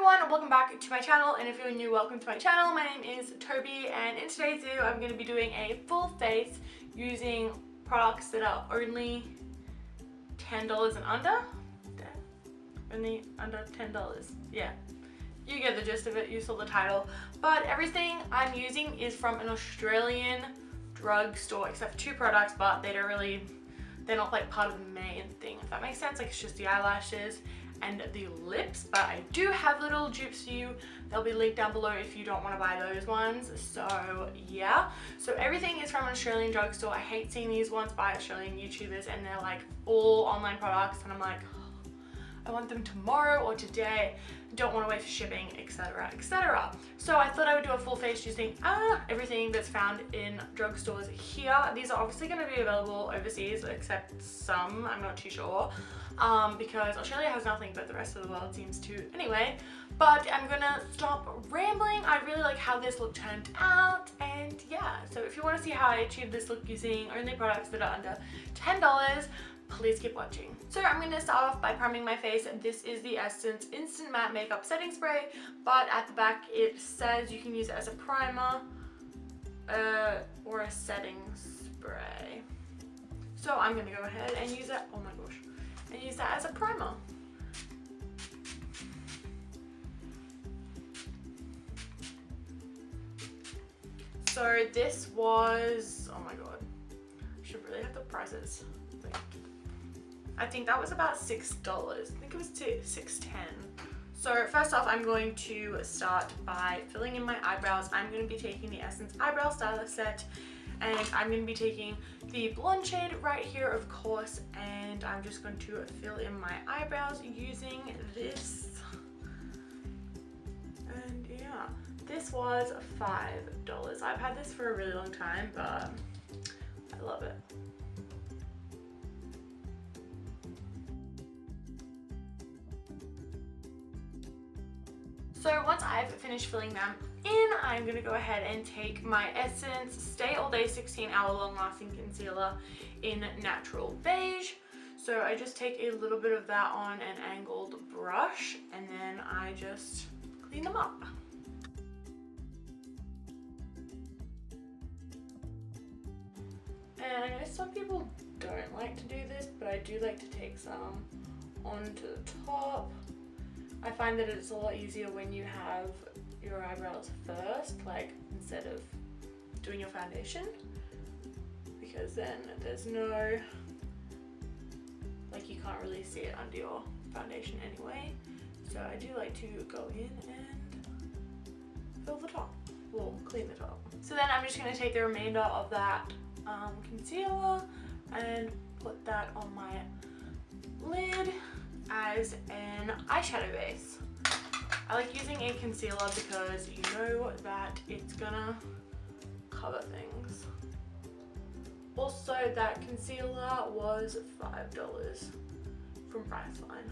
everyone, welcome back to my channel, and if you're new, welcome to my channel. My name is Toby, and in today's video I'm going to be doing a full face using products that are only $10 and under. Only under $10. Yeah, you get the gist of it, you saw the title. But everything I'm using is from an Australian drugstore, except for two products, but they're not like part of the main thing, if that makes sense. Like, it's just the eyelashes and the lips, but I do have little dupes for you. They'll be linked down below if you don't want to buy those ones. So yeah, so everything is from an Australian drugstore. I hate seeing these ones by Australian YouTubers and they're like all online products, and I'm like, oh, I want them tomorrow or today. Don't want to wait for shipping, etc, etc. So I thought I would do a full face using everything that's found in drugstores here. These are obviously going to be available overseas, except some, I'm not too sure, because Australia has nothing, but the rest of the world seems to anyway. But I'm gonna stop rambling. I really like how this look turned out, and yeah, so if you want to see how I achieved this look using only products that are under $10, please keep watching. So I'm going to start off by priming my face. This is the Essence Instant Matte Makeup Setting Spray, but at the back it says you can use it as a primer or a setting spray. So I'm going to go ahead and use that, oh my gosh, and use that as a primer. So this was, oh my god, I should really have the prices. I think that was about $6. I think it was $6.10. So first off, I'm going to start by filling in my eyebrows. I'm going to be taking the Essence Eyebrow Stylist set, and I'm going to be taking the blonde shade right here, of course, and I'm just going to fill in my eyebrows using this. And yeah, this was $5. I've had this for a really long time, but I love it. So once I've finished filling them in, I'm going to go ahead and take my Essence Stay All Day 16-Hour Long Lasting Concealer in Natural Beige. So I just take a little bit of that on an angled brush, and then I just clean them up. And I know some people don't like to do this, but I do like to take some onto the top. I find that it's a lot easier when you have your eyebrows first, like instead of doing your foundation, because then there's no, like, you can't really see it under your foundation anyway. So I do like to go in and fill the top, well, clean the top. So then I'm just going to take the remainder of that concealer and put that on my lid as an eyeshadow base. I like using a concealer because you know that it's gonna cover things. Also, that concealer was $5 from Priceline.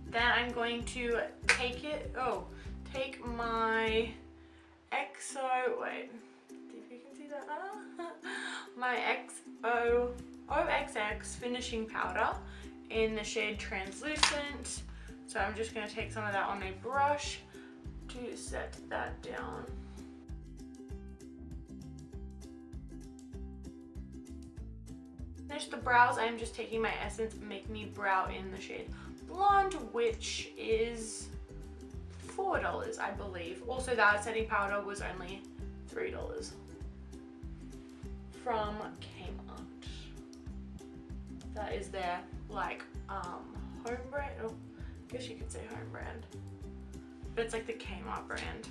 Then I'm going to take my my OXX finishing powder in the shade Translucent. So I'm just going to take some of that on a brush to set that down. Finish the brows. I'm just taking my Essence Make Me Brow in the shade Blonde, which is $4, I believe. Also, that setting powder was only $3 from Kmart. That is their like home brand. Oh, I guess you could say home brand, but it's like the Kmart brand.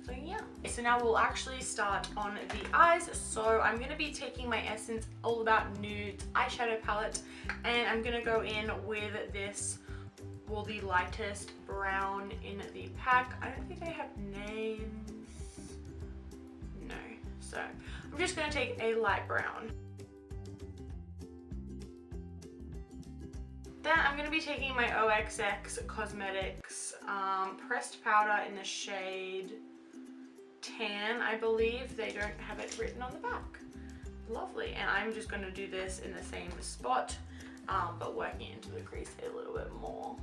So yeah. So now we'll actually start on the eyes. So I'm going to be taking my Essence All About Nude eyeshadow palette, and I'm going to go in with this, well, the lightest brown in the pack. I don't think they have names. No. So I'm just going to take a light brown. Then I'm going to be taking my OXX Cosmetics pressed powder in the shade Tan, I believe. They don't have it written on the back. lovely. And I'm just going to do this in the same spot, but working into the crease a little bit more.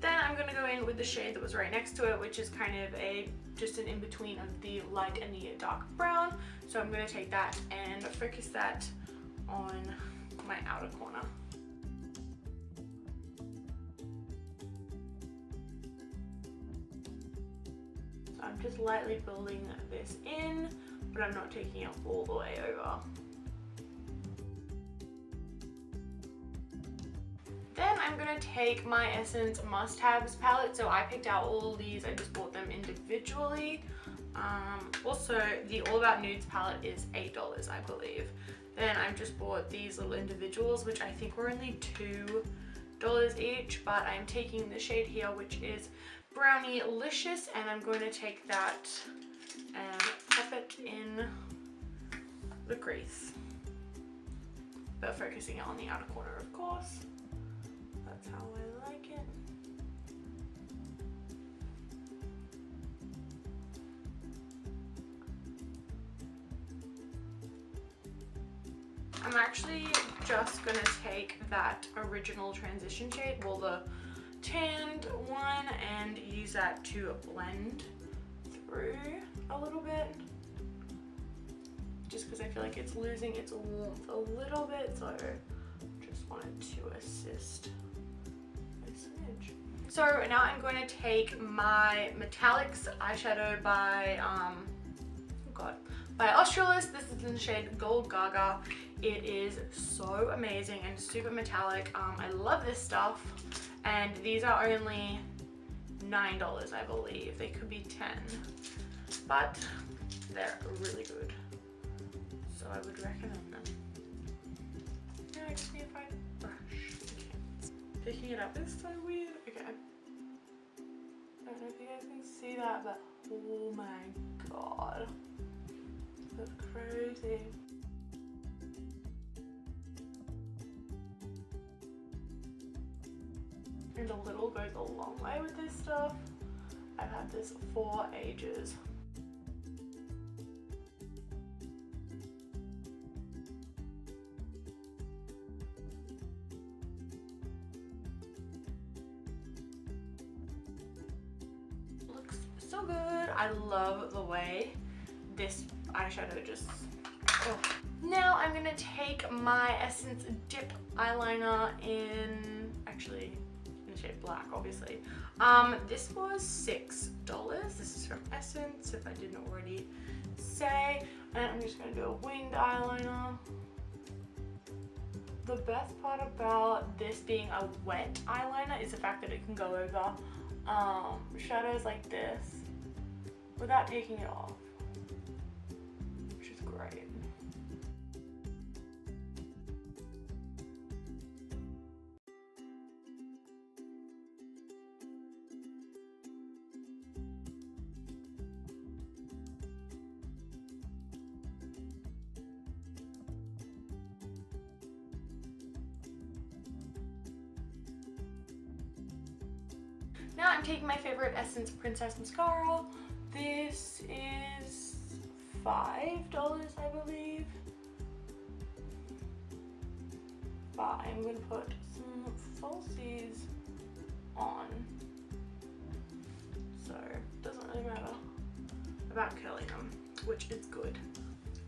Then I'm going to go in with the shade that was right next to it, which is kind of just an in-between of the light and the dark brown. So I'm going to take that and focus that on my outer corner. So I'm just lightly building this in, but I'm not taking it all the way over. Then I'm going to take my Essence must-haves palette. So I picked out all these, I just bought them individually. Also, the All About Nudes palette is $8, I believe. Then I've just bought these little individuals, which I think were only $2 each, but I'm taking the shade here, which is Brownie'licious, and I'm going to take that and pop it in the crease, but focusing it on the outer corner, of course. That's how I like it. I'm actually just gonna take that original transition shade, well, the tanned one, and use that to blend through a little bit, just because I feel like it's losing its warmth a little bit, so just wanted to assist a smidge. So now I'm going to take my Metallix eyeshadow by by Australis. This is in the shade Gold Gaga. It is so amazing and super metallic. I love this stuff, and these are only $9, I believe. They could be 10, but they're really good, so I would recommend them. Now I just need to find a brush. Okay. Picking it up is so weird. Okay. I don't know if you guys can see that, but oh my god. That's crazy. And a little goes a long way with this stuff. I've had this for ages. Looks so good. I love the way this eyeshadow just, oh. Now I'm gonna take my Essence Dip eyeliner in, actually in the shade black, obviously. This was $6. This is from Essence, if I didn't already say. And I'm just gonna do a winged eyeliner. The best part about this being a wet eyeliner is the fact that it can go over shadows like this without taking it off, which is great. Now I'm taking my favorite Essence Princess Mascara. This is $5, I believe. But I'm going to put some falsies on. So it doesn't really matter about curling them, which is good.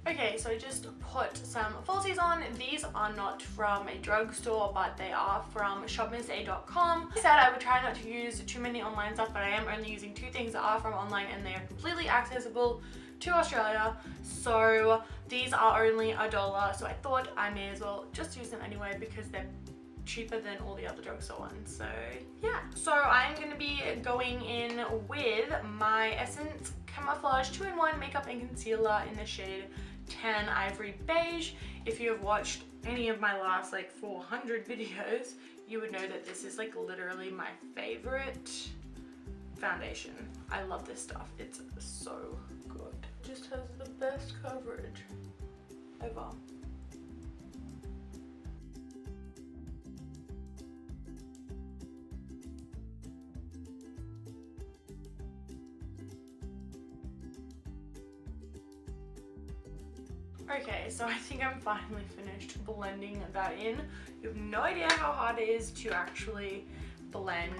Okay, so I just put some falsies on. These are not from a drugstore, but they are from shopmissa.com. I said I would try not to use too many online stuff, but I am only using 2 things that are from online, and they are completely accessible to Australia. So these are only $1, so I thought I may as well just use them anyway because they're cheaper than all the other drugstore ones. So yeah, so I'm going to be going in with my Essence Camouflage 2-in-1 makeup and concealer in the shade Tan Ivory Beige. If you have watched any of my last like 400 videos, you would know that this is like literally my favorite foundation. I love this stuff. It's so good. It just has the best coverage ever. Okay, so I think I'm finally finished blending that in. You have no idea how hard it is to actually blend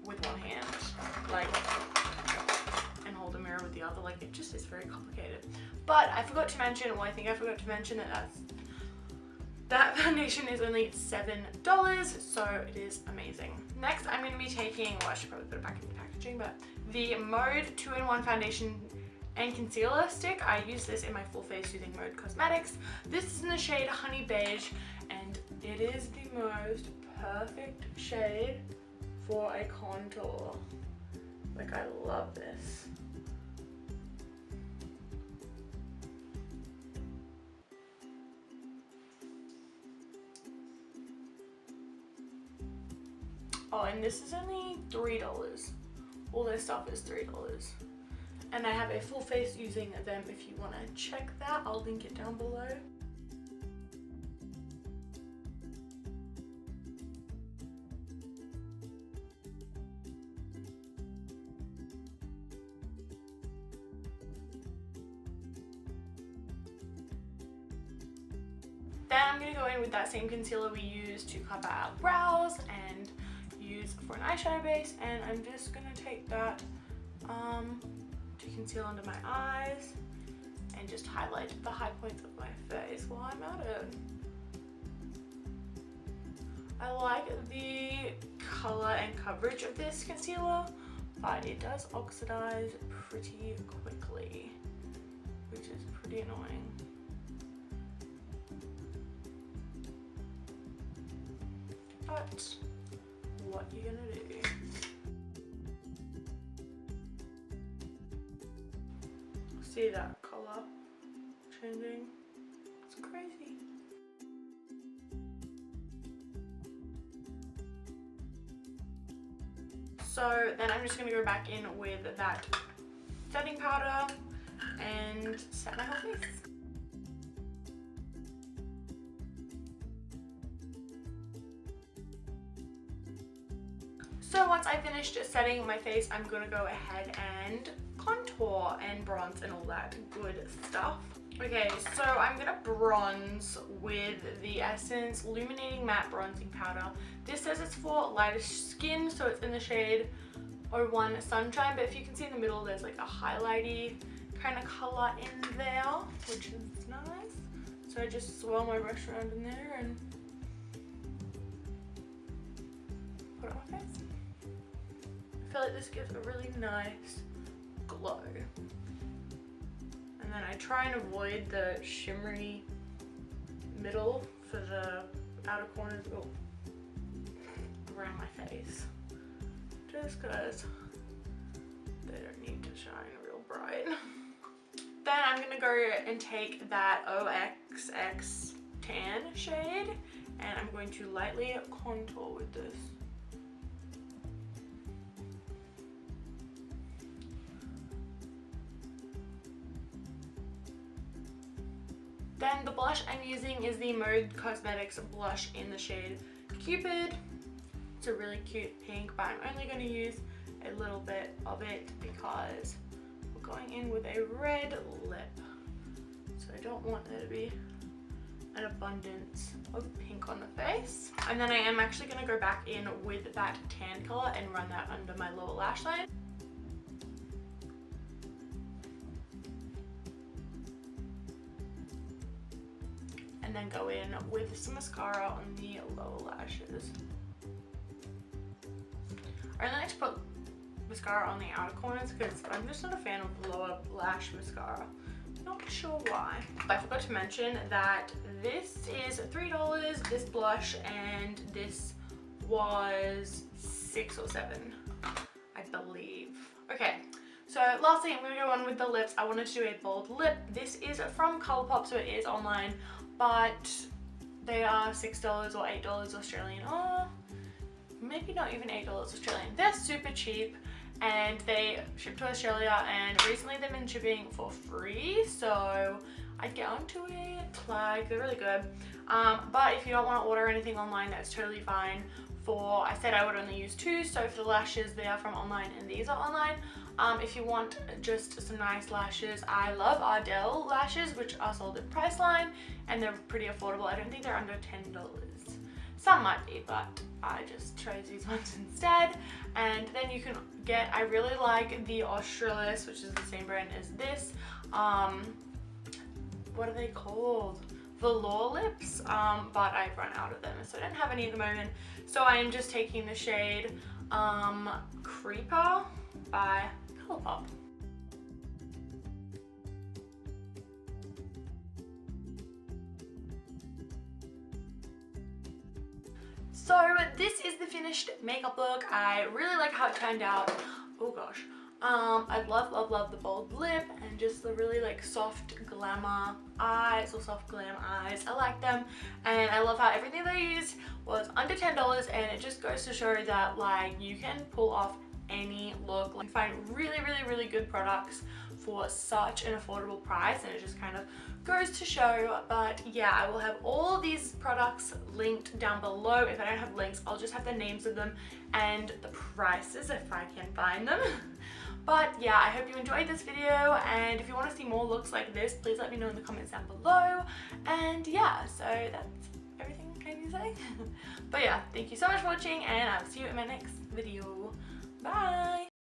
with one hand, like, and hold a mirror with the other. Like, it just is very complicated. But I forgot to mention, well, I think I forgot to mention that foundation is only $7, so it is amazing. Next, I'm going to be taking, well, I should probably put it back in the packaging, but the Mode 2-in-1 foundation and concealer stick. I use this in my full face using Mode Cosmetics. This is in the shade Honey Beige, and it is the most perfect shade for a contour. Like, I love this. Oh, and this is only $3. All this stuff is $3. And I have a full face using them if you want to check that. I'll link it down below. Then I'm going to go in with that same concealer we used to cover our brows and use for an eyeshadow base, and I'm just going to take that to conceal under my eyes and just highlight the high points of my face while I'm at it. I like the colour and coverage of this concealer, but it does oxidize pretty quickly, which is pretty annoying. But what are you gonna do? See that colour changing? It's crazy. So then I'm just gonna go back in with that setting powder and set my whole face. So once I finished setting my face, I'm gonna go ahead and contour and bronze and all that good stuff. Okay, so I'm gonna bronze with the Essence Illuminating Matte Bronzing Powder. This says it's for lighter skin, so it's in the shade 01 Sunshine, but if you can see in the middle, there's like a highlighty kind of color in there, which is nice. So I just swirl my brush around in there and put it on my face. I feel like this gives a really nice glow. And then I try and avoid the shimmery middle for the outer corners around my face, just because they don't need to shine real bright. Then I'm gonna go and take that OXX tan shade and I'm going to lightly contour with this. Then the blush I'm using is the Mode Cosmetics blush in the shade Cupid. It's a really cute pink, but I'm only going to use a little bit of it because we're going in with a red lip. So I don't want there to be an abundance of pink on the face. And then I am actually going to go back in with that tan color and run that under my lower lash line. And then go in with some mascara on the lower lashes. I really like to put mascara on the outer corners because I'm just not a fan of lower lash mascara. Not sure why. I forgot to mention that this is $3, this blush, and this was $6 or $7, I believe. Okay. So lastly, I'm going to go on with the lips. I wanted to do a bold lip. This is from Colourpop, so it is online, but they are $6 or $8 Australian, or maybe not even $8 Australian. They're super cheap and they ship to Australia, and recently they've been shipping for free, so I'd get onto it. Like, they're really good. But if you don't want to order anything online, that's totally fine. I said I would only use 2, so for the lashes they are from online and these are online. If you want just some nice lashes, I love Ardell lashes, which are sold at Priceline, and they're pretty affordable. I don't think they're under $10. Some might be, but I just chose these ones instead. And then you can get, I really like the Australis, which is the same brand as this. What are they called? Velour lips, but I've run out of them, so I don't have any at the moment. So I am just taking the shade Creeper by Colourpop. So this is the finished makeup look. I really like how it turned out. Oh gosh. I love the bold lip and just the really like soft glamour eyes or soft glam eyes. I like them, and I love how everything they used was under $10, and it just goes to show that like you can pull off any look. Like, find really good products for such an affordable price, and it just kind of goes to show. But yeah, I will have all these products linked down below. If I don't have links, I'll just have the names of them and the prices if I can find them. But yeah, I hope you enjoyed this video, and if you want to see more looks like this, please let me know in the comments down below. And yeah, so that's everything I need to say. But yeah, thank you so much for watching, and I'll see you in my next video. Bye!